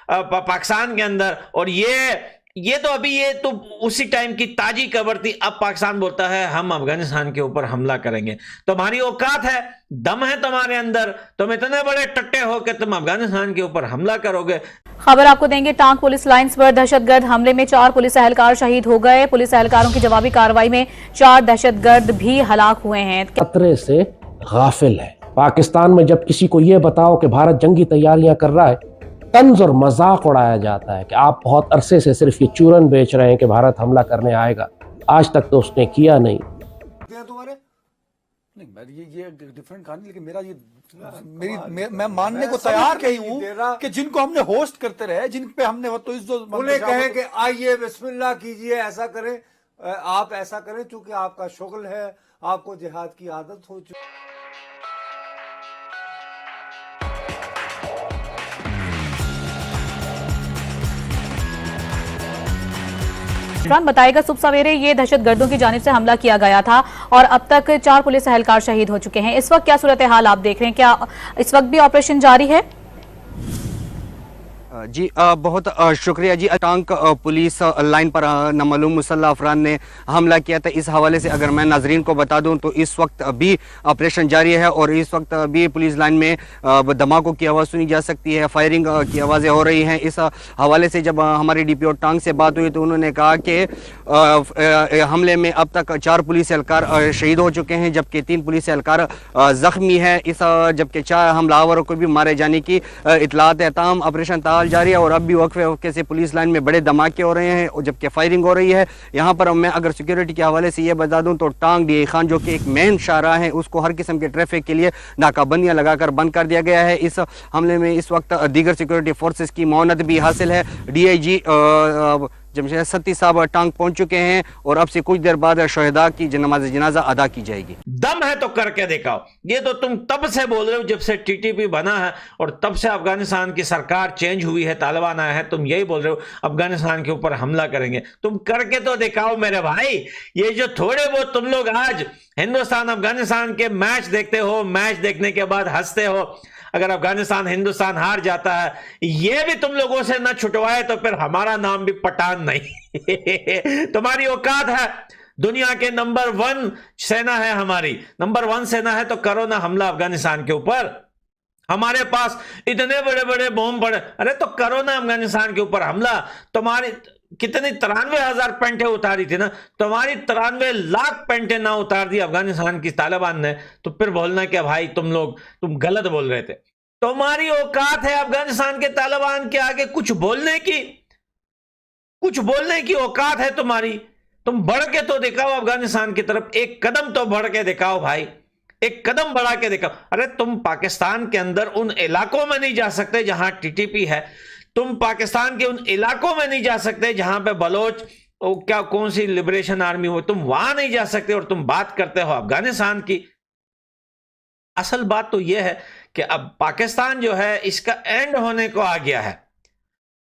پاکستان کے اندر. اور یہ تو ابھی یہ تو اسی ٹائم کی تازی خبر تھی. اب پاکستان بولتا ہے ہم افغانستان کے اوپر حملہ کریں گے. تمہاری اوقات ہے, دم ہے تمہارے اندر, تم اتنے بڑے ٹٹے ہو کہ تم افغانستان کے اوپر حملہ کرو گے. خبر آپ کو دیں گے, ٹانک پولیس لائنز پر دہشت گرد حملے میں 4 پولیس اہلکار شہید ہو گئے. پولیس اہلکاروں کی جوابی کارروائی میں 4 دہشت گرد بھی ہلاک ہوئے ہیں. خطرے سے غافل ہے. پاکستان میں جب کسی کو یہ بتاؤ کہ بھارت جنگی تیاریاں کر رہا ہے, طنز اور مذاق اڑایا جاتا ہے کہ آپ بہت عرصے سے صرف یہ چورن بیچ رہے ہیں کہ بھارت حملہ کرنے آئے گا. آج تک تو اس نے کیا نہیں. یہ ڈیفرنٹ کہانی, لیکن میرا یہ میں ماننے کو تیار کہیں ہوں کہ جن کو ہم نے ہوسٹ کرتے رہے, جن پہ ہم نے انہیں کہیں کہ آئیے بسم اللہ کیجئے, ایسا کریں, آپ ایسا کریں, چونکہ آپ کا شغل ہے, آپ کو جہاد کی عادت ہو چکی. بتائے گا صبح سویرے یہ دہشت گردوں کی جانب سے حملہ کیا گیا تھا اور اب تک 4 پولیس اہلکار شہید ہو چکے ہیں. اس وقت کیا صورتحال آپ دیکھ رہے ہیں؟ کیا اس وقت بھی آپریشن جاری ہے؟ جی بہت شکریہ جی. ٹانک پولیس لائن پر نامعلوم مسلح افراد نے حملہ کیا تھا. اس حوالے سے اگر میں ناظرین کو بتا دوں تو اس وقت بھی آپریشن جاری ہے اور اس وقت بھی پولیس لائن میں دھماکوں کی آواز سنی جا سکتی ہے, فائرنگ کی آوازیں ہو رہی ہیں. اس حوالے سے جب ہمارے ڈی پی او ٹانک سے بات ہوئی تو انہوں نے کہا کہ حملے میں اب تک 4 پولیس اہلکار شہید ہو چکے ہیں جبکہ 3 پولیس اہلکار زخمی ہیں. جبکہ 4 حملہ آوروں کو بھی مارے جانے کی اطلاعات ہے. تاہم آپریشن جاری ہے اور اب بھی وقفے سے پولیس لائن میں بڑے دھماکے ہو رہے ہیں جبکہ فائرنگ ہو رہی ہے. یہاں پر میں اگر سیکیورٹی کے حوالے سے یہ بتا دوں تو ٹانک ڈی آئی خان جو کہ ایک مین شاہراہ ہے, اس کو ہر قسم کے ٹریفک کے لیے ناکہ بندیاں لگا کر بند کر دیا گیا ہے. اس حملے میں اس وقت دیگر سیکیورٹی فورسز کی معاونت بھی حاصل ہے. ڈی آئی جی جمشید ستی صاحب ٹانک پہنچ چکے ہیں اور اب سے کچھ دیر بعد شہداء کی نماز جنازہ ادا کی جائے گی. دم ہے تو کر کے دکھاؤ. یہ تو تم تب سے بول رہے ہو جب سے ٹی ٹی پی بنا ہے اور تب سے افغانستان کی سرکار چینج ہوئی ہے, طالبان آیا ہے, تم یہی بول رہے ہو افغانستان کے اوپر حملہ کریں گے. تم کر کے تو دکھاؤ میرے بھائی. یہ جو تھوڑے بہت تم لوگ آج ہندوستان افغانستان کے میچ دیکھتے ہو, میچ دیکھنے کے بعد ہنستے ہو, اگر افغانستان ہندوستان ہار جاتا ہے یہ بھی تم لوگوں سے نہ چھٹوائے تو پھر ہمارا نام بھی پٹھان نہیں. تمہاری اوقات ہے, دنیا کے نمبر 1 سینا ہے, ہماری نمبر 1 سینا ہے, تو کرو نا حملہ افغانستان کے اوپر. ہمارے پاس اتنے بڑے بڑے بوم پڑے, ارے تو کرو نا افغانستان کے اوپر حملہ. تمہاری کتنی 93,000 پینٹیں اتاری تھی نا, تمہاری 93 لاکھ پینٹیں نہ اتار دی افغانستان کی طالبان نے, تو پھر بولنا کہ بھائی تم غلط بول رہے تھے. تمہاری اوقات ہے افغانستان کے طالبان کے آگے کچھ بولنے کی اوقات ہے تمہاری. تم بڑھ کے تو دکھاؤ افغانستان کی طرف, ایک قدم تو بڑھ کے دکھاؤ بھائی, ایک قدم بڑھا کے دکھاؤ. ارے تم پاکستان کے اندر ان علاقوں میں نہیں جا سکتے جہاں ٹی ٹی پی ہے, تم پاکستان کے ان علاقوں میں نہیں جا سکتے جہاں پہ بلوچ کون سی لبریشن آرمی ہو, تم وہاں نہیں جا سکتے اور تم بات کرتے ہو افغانستان کی. اصل بات تو یہ ہے کہ اب پاکستان جو ہے اس کا اینڈ ہونے کو آ گیا ہے.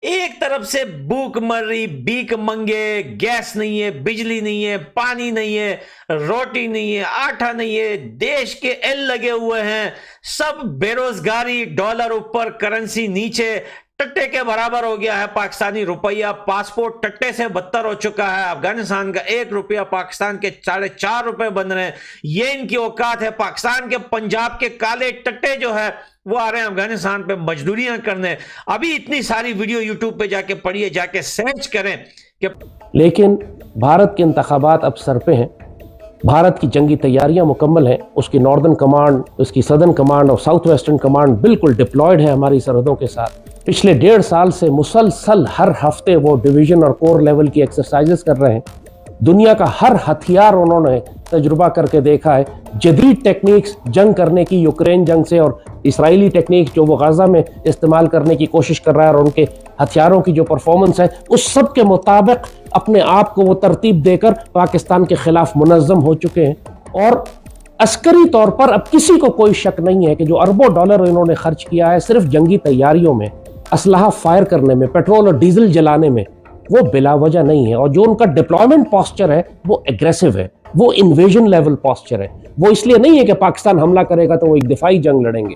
ایک طرف سے بھوک مر رہی, بھیک منگے, گیس نہیں ہے, بجلی نہیں ہے, پانی نہیں ہے, روٹی نہیں ہے, آٹا نہیں ہے, دیش کے ایل لگے ہوئے ہیں, سب بے روزگاری, ڈالر اوپر, کرنسی نیچے, ٹٹے کے برابر ہو گیا ہے پاکستانی روپیہ, پاسپورٹ ٹٹے سے بدتر ہو چکا ہے. افغانستان کا 1 روپیہ پاکستان کے 4.5 روپے بن رہے ہیں. یہ ان کی اوقات ہے. پاکستان کے پنجاب کے کالے ٹٹے جو ہے وہ آ رہے ہیں افغانستان پہ مزدوریاں کرنے. ابھی اتنی ساری ویڈیو یوٹیوب پہ جا کے پڑھیے, جا کے سرچ کریں کہ لیکن بھارت کے انتخابات اب سر پہ ہیں. بھارت کی جنگی تیاریاں مکمل ہیں. اس کی ناردرن کمانڈ, اس کی سدرن کمانڈ اور ساؤتھ ویسٹرن کمانڈ بالکل ڈپلائیڈ ہے ہماری سرحدوں کے ساتھ. پچھلے 1.5 سال سے مسلسل ہر ہفتے وہ ڈویژن اور کور لیول کی ایکسرسائزز کر رہے ہیں. دنیا کا ہر ہتھیار انہوں نے تجربہ کر کے دیکھا ہے. جدید ٹیکنیکس جنگ کرنے کی, یوکرین جنگ سے, اور اسرائیلی ٹیکنیکس جو وہ غزہ میں استعمال کرنے کی کوشش کر رہا ہے, اور ان کے ہتھیاروں کی جو پرفارمنس ہے, اس سب کے مطابق اپنے آپ کو وہ ترتیب دے کر پاکستان کے خلاف منظم ہو چکے ہیں. اور عسکری طور پر اب کسی کو کوئی شک نہیں ہے کہ جو اربوں ڈالر انہوں نے خرچ کیا ہے صرف جنگی تیاریوں میں, اسلحہ فائر کرنے میں, پیٹرول اور ڈیزل جلانے میں, وہ بلا وجہ نہیں ہے. اور جو ان کا ڈپلائمنٹ پاسچر ہے وہ ایگریسو ہے, وہ انویژن لیول پاسچر ہے. وہ اس لیے نہیں ہے کہ پاکستان حملہ کرے گا تو وہ ایک دفاعی جنگ لڑیں گے.